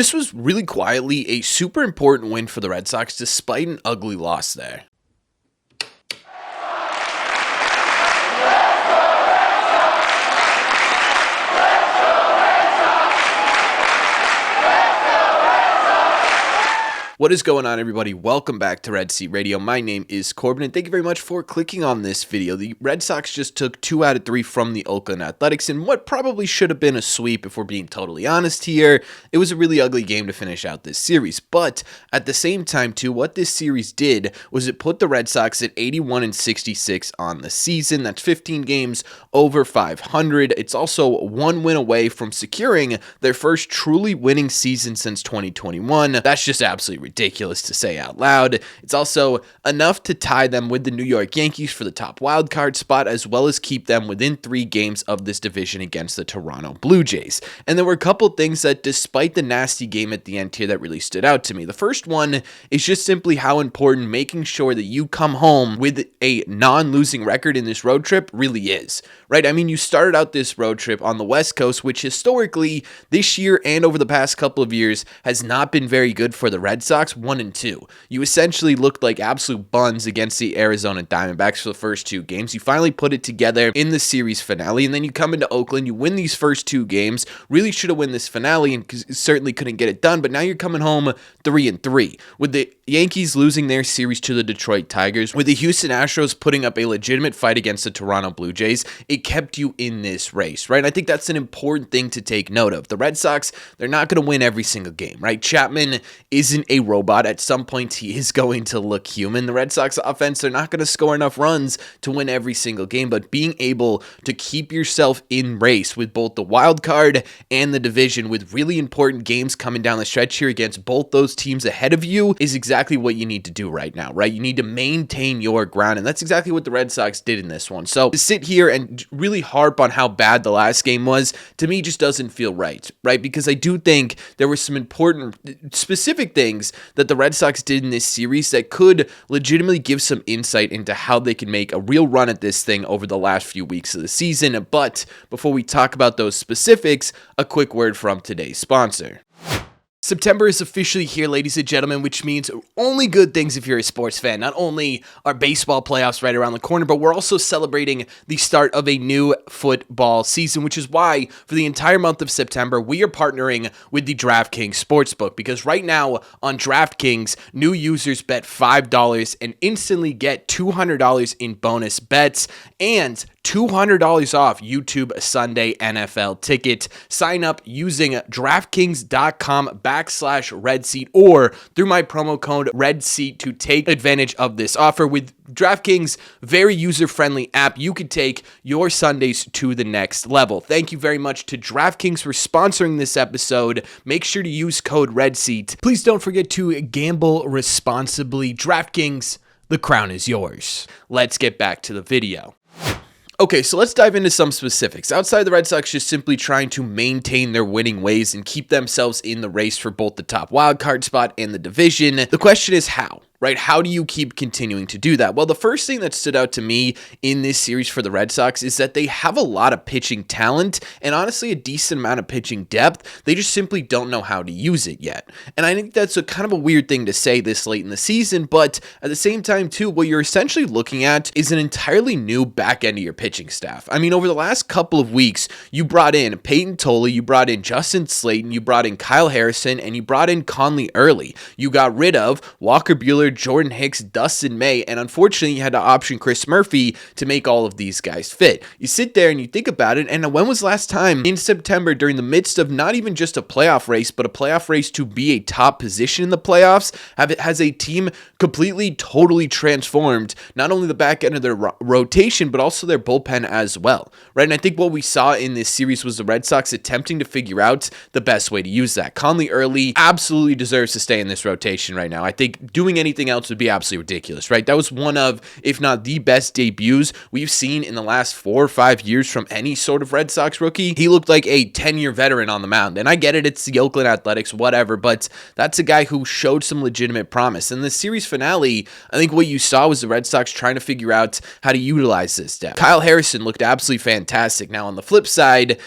This was really quietly a super important win for the Red Sox despite an ugly loss there. What is going on, everybody? Welcome back to Red Seat Radio. My name is Corbin, and thank you very much for clicking on this video. The Red Sox just took 2 out of 3 from the Oakland Athletics in what probably should have been a sweep if we're being totally honest here. It was a really ugly game to finish out this series, but at the same time, too, what this series did was it put the Red Sox at 81-66 on the season. That's 15 games over 500. It's also 1 win away from securing their first truly winning season since 2021. That's just absolutely ridiculous to say out loud. It's also enough to tie them with the New York Yankees for the top wildcard spot, as well as keep them within 3 games of this division against the Toronto Blue Jays. And there were a couple things that, despite the nasty game at the end here, that really stood out to me. The first one is just simply how important making sure that you come home with a non-losing record in this road trip really is, right? I mean, you started out this road trip on the West Coast, which historically this year and over the past couple of years has not been very good for the Red Sox. 1-2. You essentially looked like absolute buns against the Arizona Diamondbacks for the first 2 games. You finally put it together in the series finale, and then you come into Oakland, you win these first 2 games, really should have won this finale, and certainly couldn't get it done, but now you're coming home 3-3. With the Yankees losing their series to the Detroit Tigers, with the Houston Astros putting up a legitimate fight against the Toronto Blue Jays, it kept you in this race, right? And I think that's an important thing to take note of. The Red Sox, they're not going to win every single game, right? Chapman isn't a robot. At some point, he is going to look human. The Red Sox offense, they're not going to score enough runs to win every single game, but being able to keep yourself in race with both the wild card and the division, with really important games coming down the stretch here against both those teams ahead of you, is exactly what you need to do right now, right? You need to maintain your ground, and that's exactly what the Red Sox did in this one. So to sit here and really harp on how bad the last game was, to me, just doesn't feel right? Because I do think there were some important, specific things that the Red Sox did in this series that could legitimately give some insight into how they can make a real run at this thing over the last few weeks of the season. But before we talk about those specifics, a quick word from today's sponsor. September is officially here, ladies and gentlemen, which means only good things if you're a sports fan. Not only are baseball playoffs right around the corner, but we're also celebrating the start of a new football season, which is why for the entire month of September, we are partnering with the DraftKings Sportsbook, because right now on DraftKings, new users bet $5 and instantly get $200 in bonus bets and $200 off YouTube Sunday NFL ticket. Sign up using DraftKings.com/RedSeat or through my promo code RedSeat to take advantage of this offer. With DraftKings' very user-friendly app, you can take your Sundays to the next level. Thank you very much to DraftKings for sponsoring this episode. Make sure to use code RedSeat. Please don't forget to gamble responsibly. DraftKings, the crown is yours. Let's get back to the video. Okay, so let's dive into some specifics. Outside the Red Sox just simply trying to maintain their winning ways and keep themselves in the race for both the top wildcard spot and the division, the question is how? Right? How do you keep continuing to do that? Well, the first thing that stood out to me in this series for the Red Sox is that they have a lot of pitching talent and honestly a decent amount of pitching depth. They just simply don't know how to use it yet. And I think that's a kind of a weird thing to say this late in the season, but at the same time too, what you're essentially looking at is an entirely new back end of your pitching staff. I mean, over the last couple of weeks, you brought in Peyton Tolley, you brought in Justin Slayton, you brought in Kyle Harrison, and you brought in Conley Early. You got rid of Walker Buehler, Jordan Hicks, Dustin May, and unfortunately you had to option Chris Murphy to make all of these guys fit. You sit there and you think about it, and when was the last time in September, during the midst of not even just a playoff race, but a playoff race to be a top position in the playoffs, has a team completely, totally transformed not only the back end of their rotation, but also their bullpen as well, right? And I think what we saw in this series was the Red Sox attempting to figure out the best way to use that. Conley Early absolutely deserves to stay in this rotation right now. I think doing anything else would be absolutely ridiculous, right? That was one of, if not the best debuts we've seen in the last 4 or 5 years from any sort of Red Sox rookie. He looked like a 10-year veteran on the mound, and I get it, it's the Oakland Athletics, whatever, but that's a guy who showed some legitimate promise. In the series finale, I think what you saw was the Red Sox trying to figure out how to utilize this depth. Kyle Harrison looked absolutely fantastic. Now, on the flip side,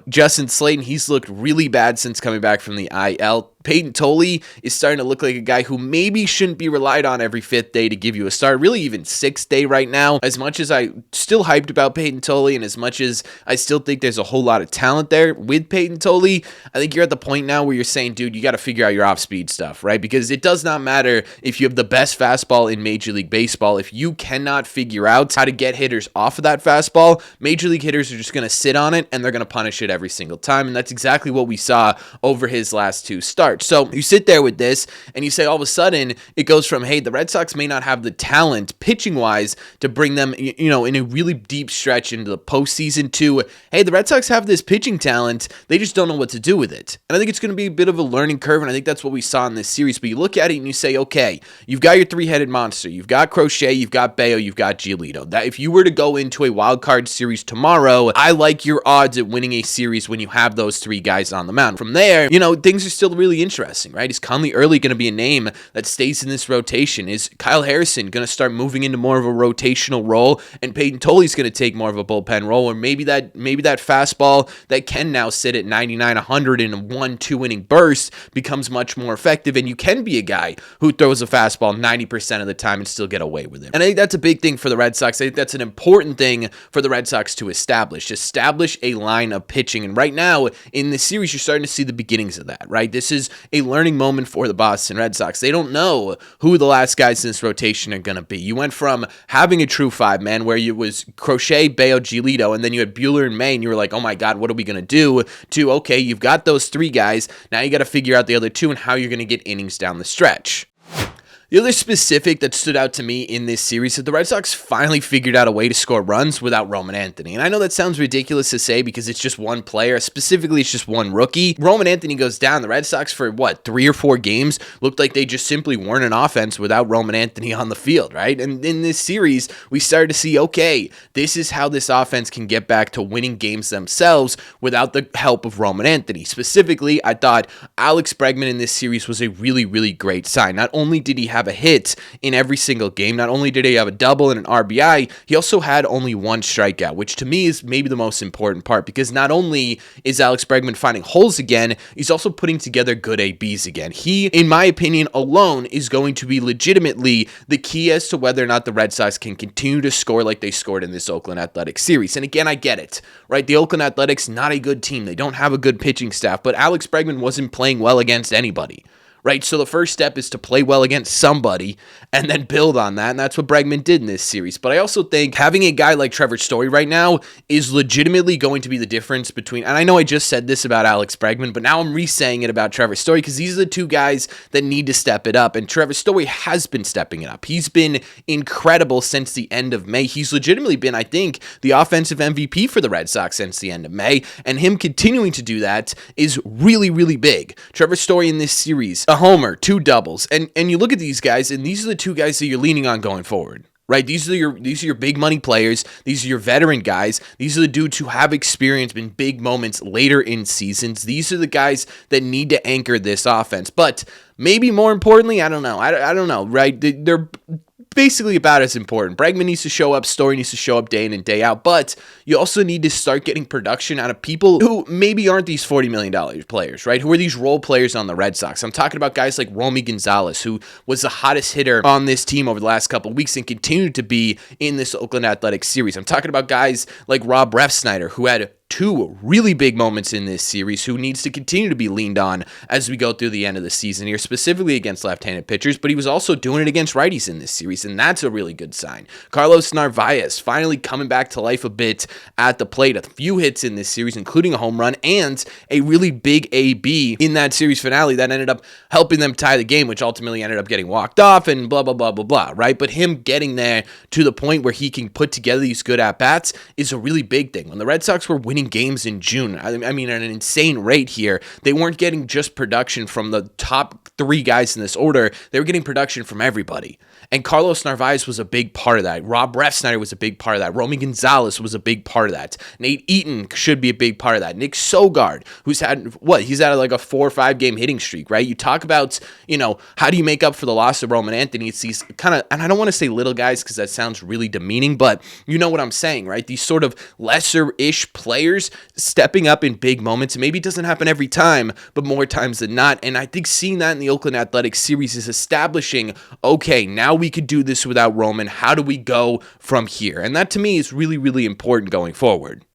Justin Slayton, he's looked really bad since coming back from the IL. Peyton Tolley is starting to look like a guy who maybe shouldn't be relied on every 5th day to give you a start, really even 6th day right now. As much as I still hyped about Peyton Tolley, and as much as I still think there's a whole lot of talent there with Peyton Tolley, I think you're at the point now where you're saying, dude, you got to figure out your off-speed stuff, right? Because it does not matter if you have the best fastball in Major League Baseball. If you cannot figure out how to get hitters off of that fastball, Major League hitters are just going to sit on it, and they're going to punish it every single time, and that's exactly what we saw over his last 2 starts. So you sit there with this, and you say all of a sudden, it goes from, hey, the Red Sox may not have the talent pitching-wise to bring them, in a really deep stretch into the postseason, to, hey, the Red Sox have this pitching talent, they just don't know what to do with it. And I think it's going to be a bit of a learning curve, and I think that's what we saw in this series. But you look at it and you say, okay, you've got your 3-headed monster, you've got Crochet, you've got Bayo, you've got Giolito. That if you were to go into a wild card series tomorrow, I like your odds at winning a series when you have those 3 guys on the mound. From there, things are still really interesting, right? Is Conley Early going to be a name that stays in this rotation? Is Kyle Harrison going to start moving into more of a rotational role, and Peyton Tolley's going to take more of a bullpen role? Or maybe that fastball that can now sit at 99, 100 in a 1-2 inning burst becomes much more effective, and you can be a guy who throws a fastball 90% of the time and still get away with it. And I think that's a big thing for the Red Sox. I think that's an important thing for the Red Sox to establish a line of pitching. And right now in this series, you're starting to see the beginnings of that, right? This is a learning moment for the Boston Red Sox. They don't know who the last guys in this rotation are going to be. You went from having a true 5-man where it was Crochet, Bayo, Giolito, and then you had Buehler and May, and you were like, oh my God, what are we going to do? To, okay, you've got those 3 guys. Now you got to figure out the other 2 and how you're going to get innings down the stretch. The other specific that stood out to me in this series is that the Red Sox finally figured out a way to score runs without Roman Anthony. And I know that sounds ridiculous to say because it's just one player. Specifically, it's just one rookie. Roman Anthony goes down. The Red Sox for, 3 or 4 games looked like they just simply weren't an offense without Roman Anthony on the field, right? And in this series, we started to see, okay, this is how this offense can get back to winning games themselves without the help of Roman Anthony. Specifically, I thought Alex Bregman in this series was a really, really great sign. Not only did he have a hit in every single game, not only did he have a double and an RBI, he also had only 1 strikeout, which to me is maybe the most important part, because not only is Alex Bregman finding holes again, he's also putting together good ABs again. He, in my opinion, alone is going to be legitimately the key as to whether or not the Red Sox can continue to score like they scored in this Oakland Athletics series. And again, I get it, right? The Oakland Athletics, not a good team. They don't have a good pitching staff, but Alex Bregman wasn't playing well against anybody. Right, so the first step is to play well against somebody and then build on that, and that's what Bregman did in this series. But I also think having a guy like Trevor Story right now is legitimately going to be the difference between, and I know I just said this about Alex Bregman, but now I'm re-saying it about Trevor Story because these are the 2 guys that need to step it up, and Trevor Story has been stepping it up. He's been incredible since the end of May. He's legitimately been, I think, the offensive MVP for the Red Sox since the end of May, and him continuing to do that is really, really big. Trevor Story in this series, a homer, 2 doubles, and you look at these guys, and these are the 2 guys that you're leaning on going forward. Right, these are your big money players. These are your veteran guys. These are the dudes who have experience in big moments later in seasons. These are the guys that need to anchor this offense. But maybe more importantly, I don't know. I don't know. Right, they're basically about as important. Bregman needs to show up, Story needs to show up day in and day out, but you also need to start getting production out of people who maybe aren't these $40 million players, right? Who are these role players on the Red Sox? I'm talking about guys like Romy Gonzalez, who was the hottest hitter on this team over the last couple of weeks and continued to be in this Oakland Athletics series. I'm talking about guys like Rob Refsnyder, who had 2 really big moments in this series, who needs to continue to be leaned on as we go through the end of the season here, specifically against left-handed pitchers, but he was also doing it against righties in this series, and that's a really good sign. Carlos Narvaez finally coming back to life a bit at the plate. A few hits in this series, including a home run and a really big AB in that series finale that ended up helping them tie the game, which ultimately ended up getting walked off and blah, blah, blah, blah, blah, right? But him getting there to the point where he can put together these good at-bats is a really big thing. When the Red Sox were winning games in June, I mean, at an insane rate here, they weren't getting just production from the top 3 guys in this order. They were getting production from everybody. And Carlos Narvaez was a big part of that. Rob Refsnyder was a big part of that. Romy Gonzalez was a big part of that. Nate Eaton should be a big part of that. Nick Sogard, who's had, he's had like a 4 or 5 game hitting streak, right? You talk about, how do you make up for the loss of Roman Anthony? It's these kind of, and I don't want to say little guys because that sounds really demeaning, but you know what I'm saying, right? These sort of lesser-ish players players stepping up in big moments. Maybe it doesn't happen every time, but more times than not. And I think seeing that in the Oakland Athletics series is establishing, okay, now we could do this without Roman. How do we go from here? And that to me is really, really important going forward.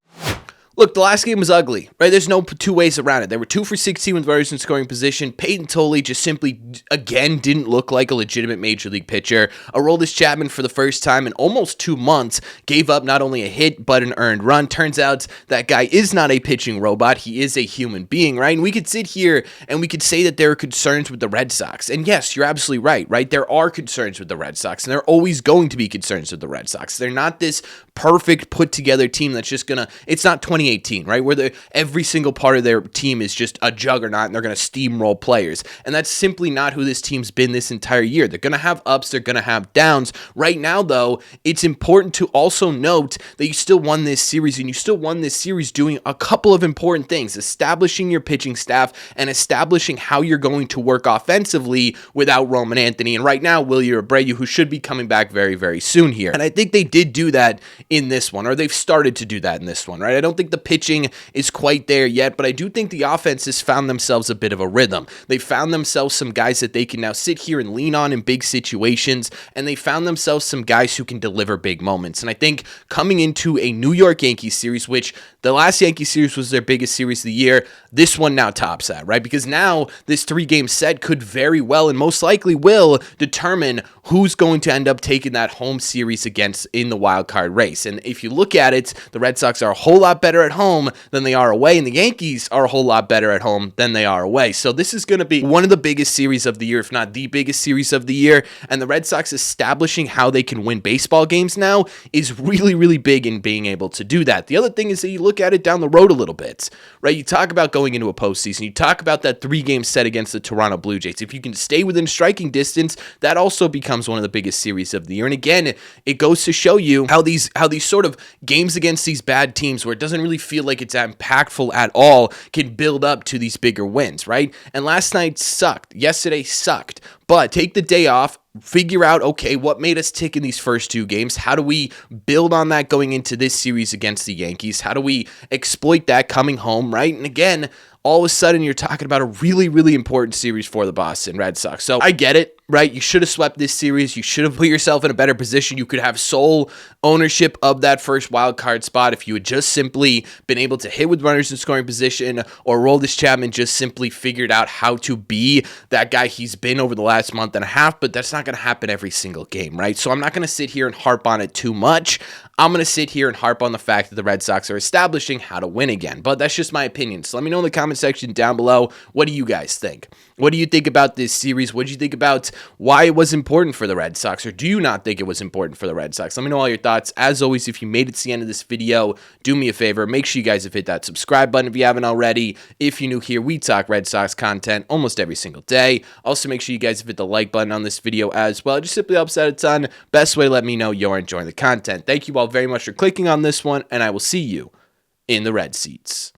Look, the last game was ugly, right? There's no two ways around it. They were 2 for 16 with runners in scoring position. Peyton Tolley just simply, again, didn't look like a legitimate Major League pitcher. Aroldis Chapman, for the first time in almost 2 months, gave up not only a hit, but an earned run. Turns out that guy is not a pitching robot. He is a human being, right? And we could sit here and we could say that there are concerns with the Red Sox. And yes, you're absolutely right? There are concerns with the Red Sox, and there are always going to be concerns with the Red Sox. They're not this perfect put-together team that's just gonna, it's not 2018, right, where every single part of their team is just a juggernaut and they're going to steamroll players. And that's simply not who this team's been this entire year. They're going to have ups, they're going to have downs. Right now, though, it's important to also note that you still won this series, and you still won this series doing a couple of important things: establishing your pitching staff and establishing how you're going to work offensively without Roman Anthony. And right now, Wilyer Abreu, who should be coming back very, very soon here. And I think they did do that in this one, or they've started to do that in this one, right? I don't think the pitching is quite there yet, but I do think the offense has found themselves a bit of a rhythm. They found themselves some guys that they can now sit here and lean on in big situations, and they found themselves some guys who can deliver big moments. And I think coming into a New York Yankees series, which the last Yankees series was their biggest series of the year, this one now tops that, right? Because now this 3-game set could very well and most likely will determine who's going to end up taking that home series against in the wild card race. And if you look at it, the Red Sox are a whole lot better at home than they are away, and the Yankees are a whole lot better at home than they are away. So this is going to be one of the biggest series of the year, if not the biggest series of the year, and the Red Sox establishing how they can win baseball games now is really, really big in being able to do that. The other thing is that you look at it down the road a little bit, right? You talk about going into a postseason, you talk about that 3-game set against the Toronto Blue Jays. If you can stay within striking distance, that also becomes one of the biggest series of the year. And again, it goes to show you how these sort of games against these bad teams, where it doesn't really feel like it's impactful at all, can build up to these bigger wins, right? And last night sucked. Yesterday sucked. But take the day off, figure out, okay, what made us tick in these first 2 games? How do we build on that going into this series against the Yankees? How do we exploit that coming home, right? And again, all of a sudden you're talking about a really, really important series for the Boston Red Sox. So I get it, right? You should have swept this series. You should have put yourself in a better position. You could have sole ownership of that first wild card spot if you had just simply been able to hit with runners in scoring position, or Aroldis Chapman just simply figured out how to be that guy he's been over the last month and a half. But that's not going to happen every single game, right? So I'm not going to sit here and harp on it too much. I'm going to sit here and harp on the fact that the Red Sox are establishing how to win again. But that's just my opinion. So let me know in the comment section down below. What do you guys think? What do you think about this series? What do you think about why it was important for the Red Sox? Or do you not think it was important for the Red Sox? Let me know all your thoughts. As always, if you made it to the end of this video, do me a favor. Make sure you guys have hit that subscribe button if you haven't already. If you're new here, we talk Red Sox content almost every single day. Also, make sure you guys have hit the like button on this video as well. It just simply helps out a ton. Best way to let me know you're enjoying the content. Thank you all very much for clicking on this one, and I will see you in the red seats.